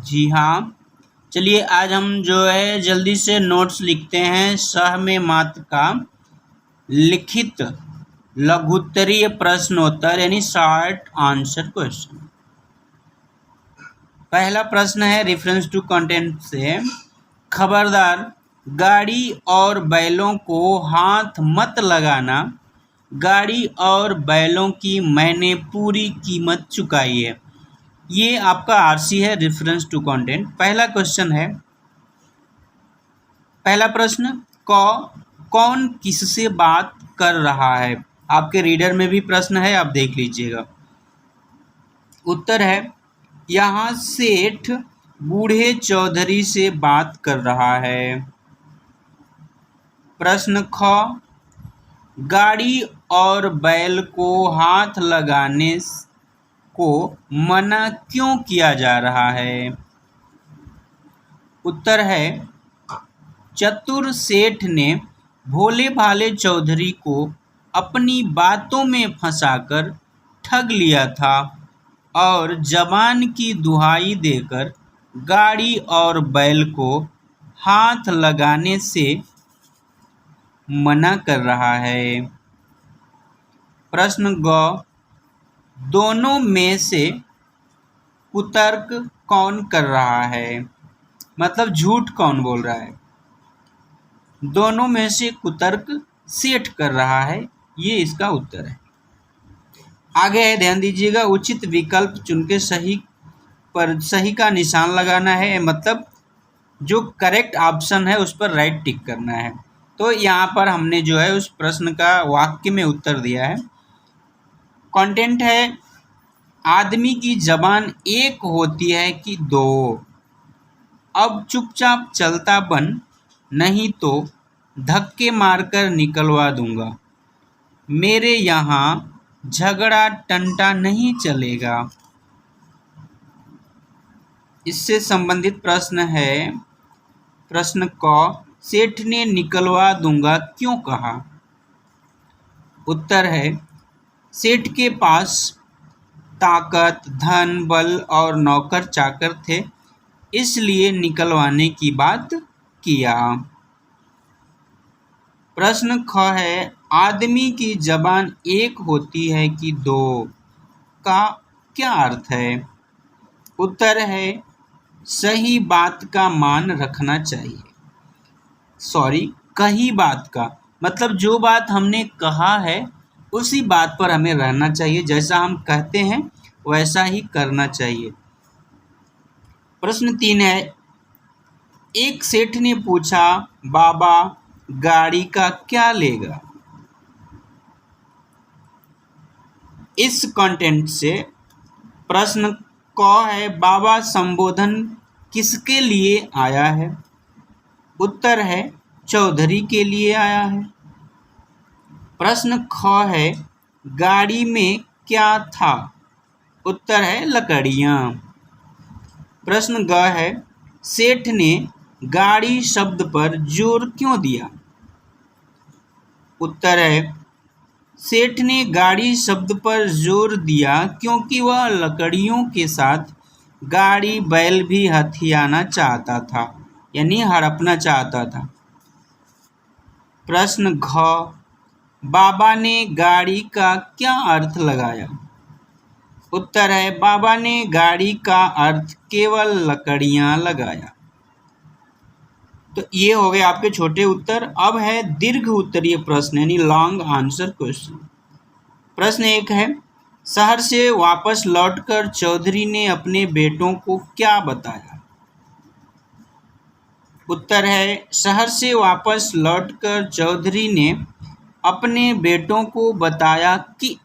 जी हाँ। चलिए आज हम जो है जल्दी से नोट्स लिखते हैं। सह में मात्र का लिखित लघुत्तरीय प्रश्नोत्तर यानी शॉर्ट आंसर क्वेश्चन। पहला प्रश्न है रेफरेंस टू कंटेंट से, खबरदार गाड़ी और बैलों को हाथ मत लगाना। गाड़ी और बैलों की मैंने पूरी कीमत चुकाई है। ये आपका आरसी है, रेफरेंस टू कंटेंट। पहला प्रश्न कौन किससे बात कर रहा है। आपके रीडर में भी प्रश्न है, आप देख लीजिएगा। उत्तर है यहाँ सेठ बूढ़े चौधरी से बात कर रहा है। प्रश्न ख गाड़ी और बैल को हाथ लगाने को मना क्यों किया जा रहा है। उत्तर है चतुर सेठ ने भोले भाले चौधरी को अपनी बातों में फंसाकर ठग लिया था और जबान की दुहाई देकर गाड़ी और बैल को हाथ लगाने से मना कर रहा है। प्रश्न ग दोनों में से कुतर्क कौन कर रहा है, मतलब झूठ कौन बोल रहा है। दोनों में से कुतर्क सेठ कर रहा है, ये इसका उत्तर है। आगे है, ध्यान दीजिएगा, उचित विकल्प चुनके सही का निशान लगाना है, मतलब जो करेक्ट ऑप्शन है उस पर राइट टिक करना है। तो यहाँ पर हमने जो है उस प्रश्न का वाक्य में उत्तर दिया है। कंटेंट है आदमी की जबान एक होती है कि दो। अब चुपचाप चलता बन, नहीं तो धक्के मारकर निकलवा दूंगा। मेरे यहाँ झगड़ा टंटा नहीं चलेगा। इससे संबंधित प्रश्न है। प्रश्न क सेठ ने निकलवा दूंगा क्यों कहा। उत्तर है सेठ के पास ताकत, धन, बल और नौकर चाकर थे, इसलिए निकलवाने की बात किया। प्रश्न ख है आदमी की जबान एक होती है कि दो का क्या अर्थ है। उत्तर है सही बात का मान रखना चाहिए। कही बात का मतलब जो बात हमने कहा है उसी बात पर हमें रहना चाहिए, जैसा हम कहते हैं वैसा ही करना चाहिए। प्रश्न 3 है, एक सेठ ने पूछा बाबा गाड़ी का क्या लेगा। इस कंटेंट से प्रश्न क है बाबा संबोधन किसके लिए आया है। उत्तर है चौधरी के लिए आया है। प्रश्न ख है गाड़ी में क्या था। उत्तर है लकड़ियाँ। प्रश्न ग है सेठ ने गाड़ी शब्द पर जोर क्यों दिया। उत्तर है सेठ ने गाड़ी शब्द पर जोर दिया क्योंकि वह लकड़ियों के साथ गाड़ी बैल भी हथियाना चाहता था, यानी हड़पना चाहता था। प्रश्न घ बाबा ने गाड़ी का क्या अर्थ लगाया। उत्तर है बाबा ने गाड़ी का अर्थ केवल लकड़ियां लगाया। तो ये हो गए आपके छोटे उत्तर। अब है दीर्घ उत्तरीय प्रश्न यानी लॉन्ग आंसर क्वेश्चन। प्रश्न 1 है, शहर से वापस लौटकर चौधरी ने अपने बेटों को क्या बताया। उत्तर है शहर से वापस लौटकर चौधरी ने अपने बेटों को बताया कि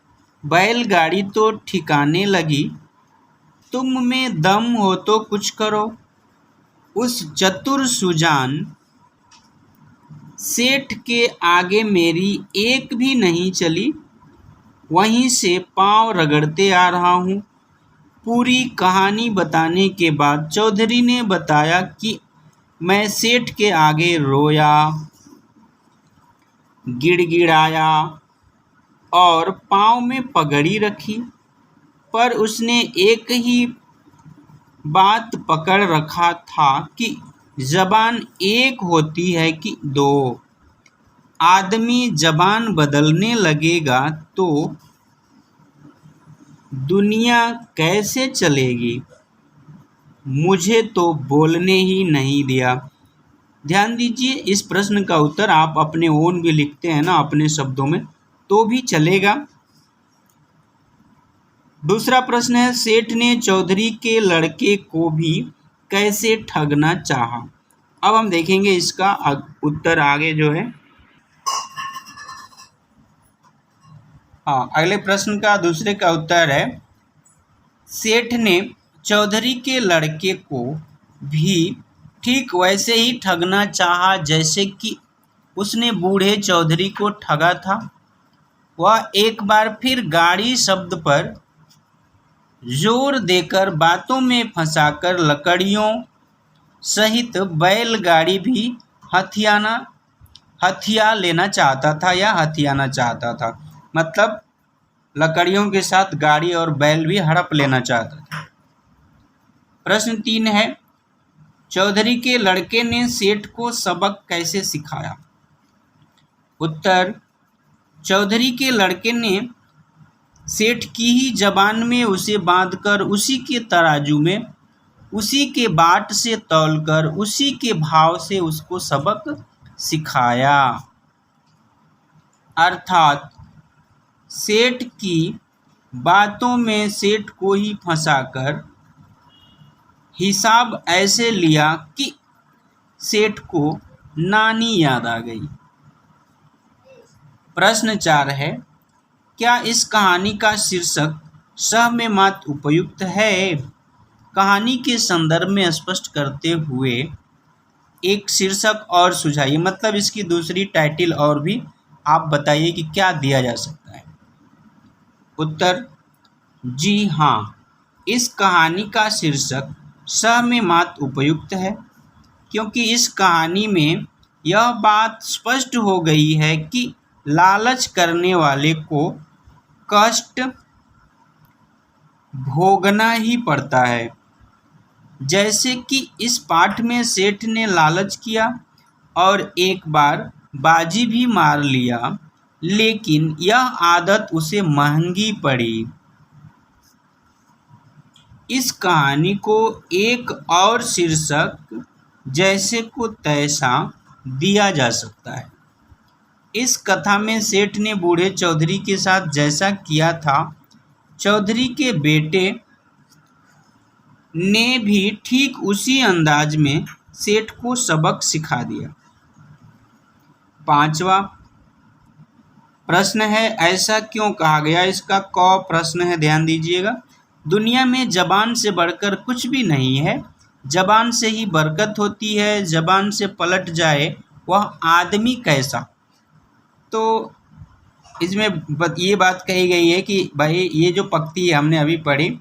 बैलगाड़ी तो ठिकाने लगी, तुम में दम हो तो कुछ करो। उस चतुर सुजान सेठ के आगे मेरी एक भी नहीं चली, वहीं से पांव रगड़ते आ रहा हूँ। पूरी कहानी बताने के बाद चौधरी ने बताया कि मैं सेठ के आगे रोया, गिड़गिड़ाया और पाँव में पगड़ी रखी, पर उसने एक ही बात पकड़ रखा था कि जबान एक होती है कि दो। आदमी जबान बदलने लगेगा तो दुनिया कैसे चलेगी? मुझे तो बोलने ही नहीं दिया। ध्यान दीजिए, इस प्रश्न का उत्तर आप अपने ओन भी लिखते हैं ना, अपने शब्दों में, तो भी चलेगा। दूसरा प्रश्न है, सेठ ने चौधरी के लड़के को भी कैसे ठगना चाहा? अब हम देखेंगे इसका उत्तर आगे जो है। हाँ, अगले प्रश्न का दूसरे का उत्तर है, सेठ ने चौधरी के लड़के को भी ठीक वैसे ही ठगना चाहा जैसे कि उसने बूढ़े चौधरी को ठगा था। वह एक बार फिर गाड़ी शब्द पर जोर देकर बातों में फंसाकर लकड़ियों सहित बैलगाड़ी भी हथिया लेना चाहता था या हथियाना चाहता था। मतलब लकड़ियों के साथ गाड़ी और बैल भी हड़प लेना चाहता था। प्रश्न 3 है, चौधरी के लड़के ने सेठ को सबक कैसे सिखाया? उत्तर, चौधरी के लड़के ने सेठ की ही जबान में उसे बांधकर उसी के तराजू में उसी के बाट से तौलकर उसी के भाव से उसको सबक सिखाया। अर्थात सेठ की बातों में सेठ को ही फंसाकर हिसाब ऐसे लिया कि सेठ को नानी याद आ गई। प्रश्न 4 है, क्या इस कहानी का शीर्षक सह में मात उपयुक्त है? कहानी के संदर्भ में स्पष्ट करते हुए एक शीर्षक और सुझाइए। मतलब इसकी दूसरी टाइटल और भी आप बताइए कि क्या दिया जा सकता है। उत्तर, जी हाँ, इस कहानी का शीर्षक सह में मात उपयुक्त है, क्योंकि इस कहानी में यह बात स्पष्ट हो गई है कि लालच करने वाले को कष्ट भोगना ही पड़ता है। जैसे कि इस पाठ में सेठ ने लालच किया और एक बार बाजी भी मार लिया, लेकिन यह आदत उसे महंगी पड़ी। इस कहानी को एक और शीर्षक जैसे को तैसा दिया जा सकता है। इस कथा में सेठ ने बूढ़े चौधरी के साथ जैसा किया था, चौधरी के बेटे ने भी ठीक उसी अंदाज में सेठ को सबक सिखा दिया। 5वां प्रश्न है, ऐसा क्यों कहा गया? इसका क प्रश्न है, ध्यान दीजिएगा। दुनिया में जबान से बढ़कर कुछ भी नहीं है। जबान से ही बरकत होती है। जबान से पलट जाए वह आदमी कैसा? तो इसमें ये बात कही गई है कि भाई ये जो पंक्ति हमने अभी पढ़ी,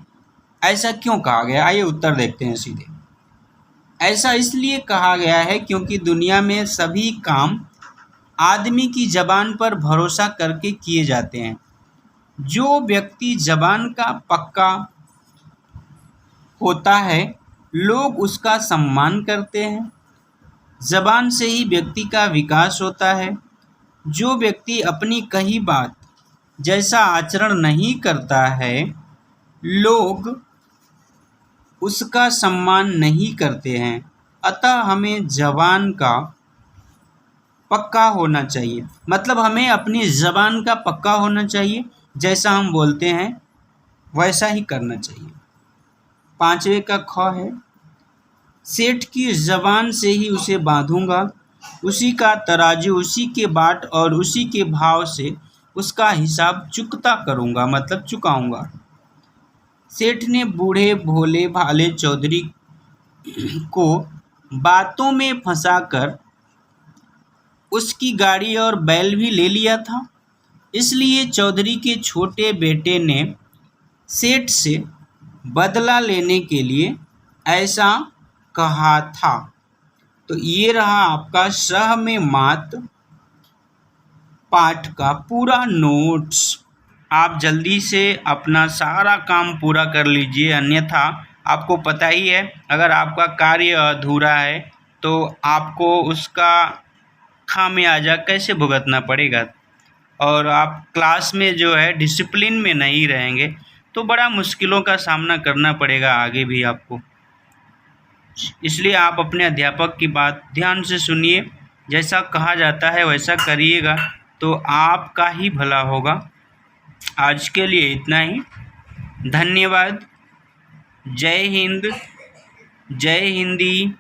ऐसा क्यों कहा गया? आइए उत्तर देखते हैं सीधे। ऐसा इसलिए कहा गया है क्योंकि दुनिया में सभी काम आदमी की जबान पर भरोसा करके किए जाते हैं। जो व्यक्ति जबान का पक्का होता है, लोग उसका सम्मान करते हैं। जबान से ही व्यक्ति का विकास होता है। जो व्यक्ति अपनी कही बात जैसा आचरण नहीं करता है, लोग उसका सम्मान नहीं करते हैं। अतः हमें जबान का पक्का होना चाहिए। मतलब हमें अपनी जबान का पक्का होना चाहिए। जैसा हम बोलते हैं वैसा ही करना चाहिए। 5वें का ख है, सेठ की जबान से ही उसे बांधूंगा, उसी का तराजू, उसी के बाट और उसी के भाव से उसका हिसाब चुकता करूंगा, मतलब चुकाऊंगा। सेठ ने बूढ़े भोले भाले चौधरी को बातों में फंसाकर उसकी गाड़ी और बैल भी ले लिया था। इसलिए चौधरी के छोटे बेटे ने सेठ से बदला लेने के लिए ऐसा कहा था। तो ये रहा आपका सह में मात पाठ का पूरा नोट्स। आप जल्दी से अपना सारा काम पूरा कर लीजिए, अन्यथा आपको पता ही है, अगर आपका कार्य अधूरा है तो आपको उसका खामियाजा कैसे भुगतना पड़ेगा। और आप क्लास में जो है डिसिप्लिन में नहीं रहेंगे तो बड़ा मुश्किलों का सामना करना पड़ेगा आगे भी आपको। इसलिए आप अपने अध्यापक की बात ध्यान से सुनिए, जैसा कहा जाता है वैसा करिएगा तो आपका ही भला होगा। आज के लिए इतना ही। धन्यवाद। जय हिंद, जय हिंदी।